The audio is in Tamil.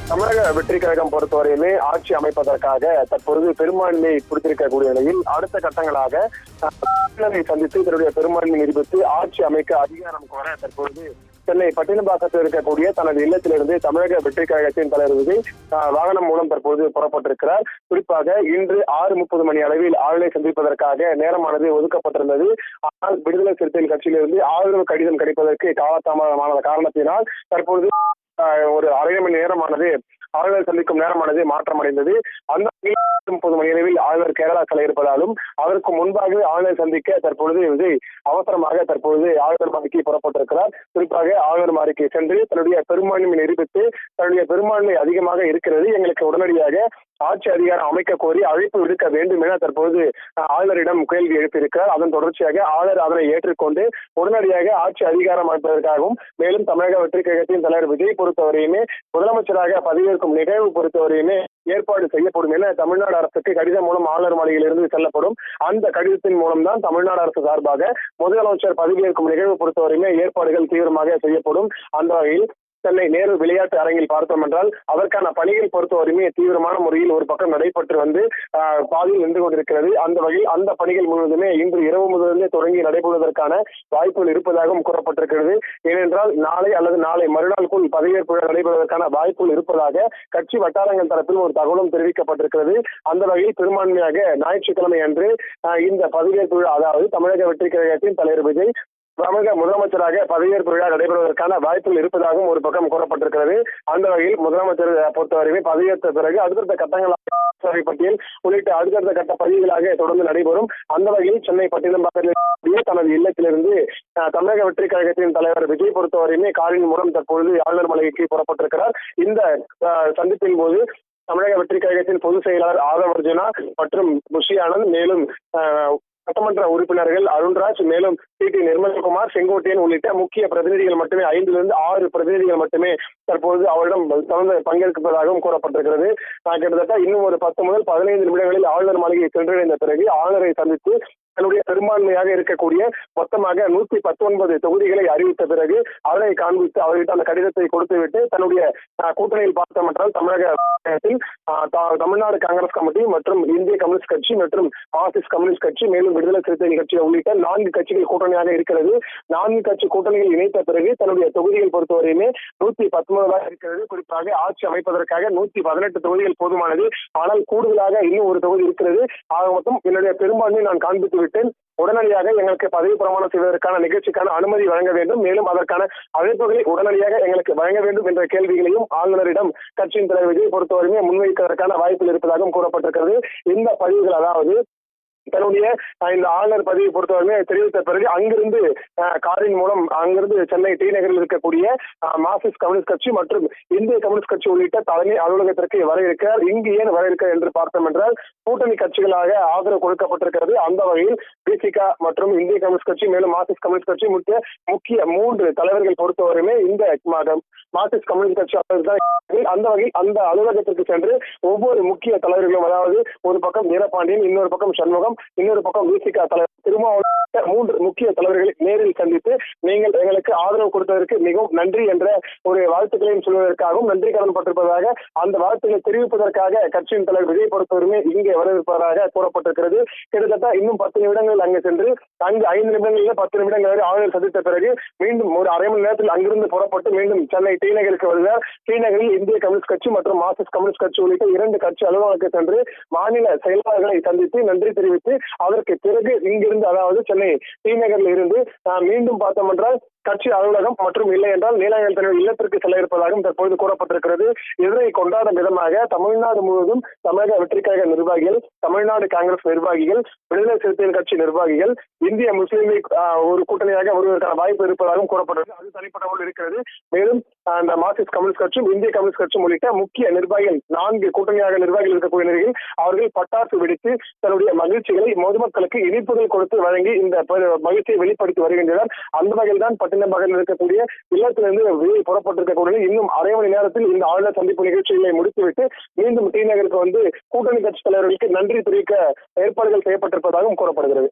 தமிழக வெற்றி கழகம் பொறுத்தவரையிலே ஆட்சி அமைப்பதற்காக தற்பொழுது பெரும்பான்மையை பிடித்திருக்கக்கூடிய நிலையில் அடுத்த கட்டங்களாக சந்தித்து தன்னுடைய பெரும்பான்மை நிரூபித்து ஆட்சி அமைக்க அதிகாரம் கோர தற்பொழுது சென்னை பட்டினப்பாக்கத்தில் இருக்கக்கூடிய தனது இல்லத்திலிருந்து தமிழக வெற்றி கழகத்தின் தலைவர் விஜய் வாகனம் மூலம் தற்போது புறப்பட்டிருக்கிறார். குறிப்பாக இன்று 6:30 மணி அளவில் ஆளுநரை சந்திப்பதற்காக நேரமானது ஒதுக்கப்பட்டிருந்தது. ஆனால் விடுதலை சிறுத்தைகள் கட்சியிலிருந்து ஆதரவு கடிதம் கிடைப்பதற்கு காலதாமதமான காரணத்தினால் தற்போது ஒரு அரை மணி நேரமானது ஆளுநர் சந்திக்கும் நேரமானது மாற்றமடைந்தது. அந்த 30 மணி அளவில் ஆளுநர் கேரளா செல்ல இருப்பதாலும் அதற்கு முன்பாக ஆளுநர் சந்திக்க தற்பொழுது விஜய் அவசரமாக தற்பொழுது ஆளுநர் மாளிகைக்கு புறப்பட்டிருக்கிறார். குறிப்பாக ஆளுநர் மாளிகைக்கு சென்று தன்னுடைய பெரும்பான்மை நிரூபித்து தன்னுடைய பெரும்பான்மை அதிகமாக இருக்கிறது, எங்களுக்கு உடனடியாக ஆட்சி அதிகாரம் அமைக்க கோரி அழைப்பு விடுக்க வேண்டும் என தற்போது ஆளுநரிடம் கேள்வி எழுப்பியிருக்கிறார். அதன் தொடர்ச்சியாக ஆளுநர் அதனை ஏற்றுக்கொண்டு உடனடியாக ஆட்சி அதிகாரம் அமைப்பதற்காகவும் மேலும் தமிழக வெற்றி கழகத்தின் தலைவர் விஜய் பொறுத்தவரையுமே முதலமைச்சராக பதவியேற்கும் நிகழ்வு பொறுத்தவரையுமே ஏற்பாடு செய்யப்படும் என தமிழ்நாடு அரசுக்கு கடிதம் மூலம் ஆளுநர் மாளிகையிலிருந்து செல்லப்படும். அந்த கடிதத்தின் மூலம்தான் தமிழ்நாடு அரசு சார்பாக முதலமைச்சர் பதவியேற்கும் நிகழ்வு பொறுத்தவரையுமே ஏற்பாடுகள் தீவிரமாக செய்யப்படும். அந்த வகையில் சென்னை நேரு விளையாட்டு அரங்கில் பார்த்தோம் என்றால் அதற்கான பணிகள் பொறுத்தவரையுமே தீவிரமான முறையில் ஒரு பக்கம் நடைபெற்று வந்து பாதியில் நின்று கொண்டிருக்கிறது. அந்த வகையில் அந்த பணிகள் முழுவதுமே இன்று இரவு முதலிலே தொடங்கி நடைபெறுவதற்கான வாய்ப்புகள் இருப்பதாகவும் கூறப்பட்டிருக்கிறது. ஏனென்றால் நாளை அல்லது நாளை மறுநாளுக்குள் பதவியேற்பு நடைபெறுவதற்கான வாய்ப்புகள் இருப்பதாக கட்சி வட்டாரங்கள் தரப்பில் ஒரு தகவலும் தெரிவிக்கப்பட்டிருக்கிறது. அந்த வகையில் பெரும்பான்மையாக ஞாயிற்றுக்கிழமை அன்று இந்த பதவியேற்பு விழா, அதாவது தமிழக வெற்றி கழகத்தின் தலைவர் விஜய் தமிழக முதலமைச்சராக பதவியேற்பு விழா நடைபெறுவதற்கான வாய்ப்புகள் இருப்பதாகவும் ஒரு பக்கம் கூறப்பட்டிருக்கிறது. அந்த வகையில் முதலமைச்சர் பொறுத்தவரையுமே பதவியேற்ற பிறகு அடுத்தடுத்த கட்டங்களாக பட்டியல் உள்ளிட்ட அடுத்தடுத்த கட்ட பதிவுகளாக தொடர்ந்து நடைபெறும். அந்த வகையில் சென்னை பட்டினப்பாக்கத்தில் தனது இல்லத்திலிருந்து தமிழக வெற்றி கழகத்தின் தலைவர் விஜய் பொறுத்தவரையுமே காரின் மூலம் தற்பொழுது ஆளுநர் மாளிகைக்கு புறப்பட்டிருக்கிறார். இந்த சந்திப்பின் போது தமிழக வெற்றி கழகத்தின் பொதுச் செயலாளர் ஆதவ் அர்ஜுனா மற்றும் புஷி ஆனந்த், மேலும் சட்டமன்ற உறுப்பினர்கள் அருண்ராஜ், மேலும் டி நிர்மல்குமார், செங்கோட்டையன் உள்ளிட்ட முக்கிய பிரதிநிதிகள் மட்டுமே 5லிருந்து 6 பிரதிநிதிகள் மட்டுமே தற்போது அவரிடம் பங்கேற்பதாகவும் கூறப்பட்டிருக்கிறது. கிட்டத்தட்ட இன்னும் ஒரு 10 முதல் 15 நிமிடங்களில் ஆளுநர் மாளிகையை சென்றடைந்த பிறகு ஆளுநரை சந்தித்து தன்னுடைய பெரும்பான்மையாக இருக்கக்கூடிய மொத்தமாக 119 தொகுதிகளை அறிவித்த பிறகு அதனை காண்பித்து அவர்கிட்ட அந்த கடிதத்தை கொடுத்துவிட்டு தன்னுடைய கூட்டணியில் பார்த்தோம் என்றால் தமிழகத்தில் தமிழ்நாடு காங்கிரஸ் கமிட்டி மற்றும் இந்திய கம்யூனிஸ்ட் கட்சி மற்றும் மார்க்சிஸ்ட் கம்யூனிஸ்ட் கட்சி, மேலும் விடுதலை சிறுத்தைகள் கட்சி உள்ளிட்ட 4 கட்சிகள் கூட்டணியாக இருக்கிறது. 4 கட்சி கூட்டணிகள் இணைத்த பிறகு தன்னுடைய தொகுதிகள் பொறுத்தவரையுமே 119 இருக்கிறது. குறிப்பாக ஆட்சி அமைப்பதற்காக 118 தொகுதிகள் போதுமானது. ஆனால் கூடுதலாக இன்னும் ஒரு தொகுதி இருக்கிறது. ஆக மொத்தம் என்னுடைய பெரும்பான்மை நான் காண்பித்து விட்டேன், உடனடியாக எங்களுக்கு பதவி பிரமாணம் செய்வதற்கான நிகழ்ச்சிக்கான அனுமதி வழங்க வேண்டும், மேலும் அதற்கான அழைப்புகளை உடனடியாக எங்களுக்கு வழங்க வேண்டும் என்ற கேள்விகளையும் ஆளுநரிடம் கட்சியின் தலைவர் விஜய் பொறுத்தவரையுமே முன்வைப்பதற்கான வாய்ப்புகள் இருப்பதாகவும் கூறப்பட்டிருக்கிறது. இந்த பதிவுகள், அதாவது தன்னுடைய இந்த ஆளுநர் பதவியை பொறுத்தவரை தெரிவித்த பிறகு அங்கிருந்து காரின் மூலம் அங்கிருந்து சென்னை டி நகரில் இருக்கக்கூடிய மார்க்சிஸ்ட் கம்யூனிஸ்ட் கட்சி மற்றும் இந்திய கம்யூனிஸ்ட் கட்சி உள்ளிட்ட தலைமை அலுவலகத்திற்கு வர இருக்கிறார். இங்கு ஏன் வர இருக்கிறார் என்று பார்த்தோம் என்றால் கூட்டணி கட்சிகளாக ஆதரவு கொடுக்கப்பட்டிருக்கிறது. அந்த வகையில் பிசிக மற்றும் இந்திய கம்யூனிஸ்ட் கட்சி, மேலும் மார்க்சிஸ்ட் கம்யூனிஸ்ட் கட்சி முக்கிய 3 தலைவர்கள் பொறுத்தவரையுமே இந்த மார்க்சிஸ்ட் கம்யூனிஸ்ட் கட்சி அந்த வகையில் அந்த அலுவலகத்திற்கு சென்று ஒவ்வொரு முக்கிய தலைவர்களும், அதாவது ஒரு பக்கம் வீரபாண்டியன், இன்னொரு பக்கம் சண்முகம், இன்னொரு பக்கம் விசிக தலைவர் திருமாவளவன் 3 முக்கிய தலைவர்களை நேரில் சந்தித்து நீங்கள் எங்களுக்கு ஆதரவு கொடுத்ததற்கு மிகவும் நன்றி என்ற ஒரு வாழ்த்துக்களையும் சொல்வதற்காகவும் நன்றி கடன் பட்டிருப்பதாக அந்த வாழ்த்துக்களை தெரிவிப்பதற்காக கட்சியின் தலைவர் விஜய் பொறுத்தவரையுமே இங்கே வரவிருப்பதாக கூறப்பட்டிருக்கிறது. கிட்டத்தட்ட இன்னும் 10 நிமிடங்கள் அங்கு சென்று அங்கு 5 நிமிடங்களில் 10 நிமிடங்கள் வரை ஆளுநர் சந்தித்த பிறகு மீண்டும் ஒரு அரை மணி நேரத்தில் அங்கிருந்து புறப்பட்டு மீண்டும் சென்னை டி நகருக்கு வருகிறார். டி நகரில் இந்திய கம்யூனிஸ்ட் கட்சி மற்றும் மார்க்சிஸ்ட் கம்யூனிஸ்ட் கட்சி உள்ளிட்ட 2 கட்சி அலுவலகத்துக்கு சென்று மாநில செயலாளர்களை சந்தித்து நன்றி தெரிவித்து அதற்கு பிறகு இங்கிருந்து, அதாவது சென்னை டி நகரில் இருந்து மீண்டும் பார்த்தோம் என்றால் கட்சி அலுவலகம் மற்றும் இல்லை என்றால் நீலகிரி தலைவர் இல்லத்திற்கு செல்ல இருப்பதாகவும் தற்போது கூறப்பட்டிருக்கிறது. இதனை கொண்டாடும் விதமாக தமிழ்நாடு முழுவதும் தமிழக வெற்றி கழக நிர்வாகிகள், தமிழ்நாடு காங்கிரஸ் நிர்வாகிகள், விடுதலை சிறுத்தைகள் கட்சி நிர்வாகிகள் இந்திய முஸ்லீம் லீக் ஒரு கூட்டணியாக வருவதற்கான வாய்ப்பு இருப்பதாகவும் கூறப்பட்டிருக்கிறது. அது தனிப்பட்டவர்கள் இருக்கிறது. மேலும் அந்த மார்க்சிஸ்ட் கம்யூனிஸ்ட் கட்சியும் இந்திய கம்யூனிஸ்ட் கட்சியும் உள்ளிட்ட முக்கிய நிர்வாகிகள் 4 கூட்டணியாக நிர்வாகிகள் இருக்கக்கூடிய நிலையில் அவர்கள் பட்டாசு வெடித்து தன்னுடைய மகிழ்ச்சிகளை பொதுமக்களுக்கு இனிப்புகள் கொடுத்து வழங்கி இந்த மகிழ்ச்சியை வெளிப்படுத்தி வருகின்றனர். அந்த வகையில் தான் பட்டினப்பாக்கத்தில் இருக்கக்கூடிய இல்லத்திலிருந்து வெளியே புறப்பட்டிருக்கக்கூடிய இன்னும் அரை மணி நேரத்தில் இந்த ஆளுநர் சந்திப்பு நிகழ்ச்சிகளை முடித்துவிட்டு மீண்டும் டி நகருக்கு வந்து கூட்டணி கட்சி தலைவர்களுக்கு நன்றி தெரிவிக்க ஏற்பாடுகள் செய்யப்பட்டிருப்பதாகவும் கூறப்படுகிறது.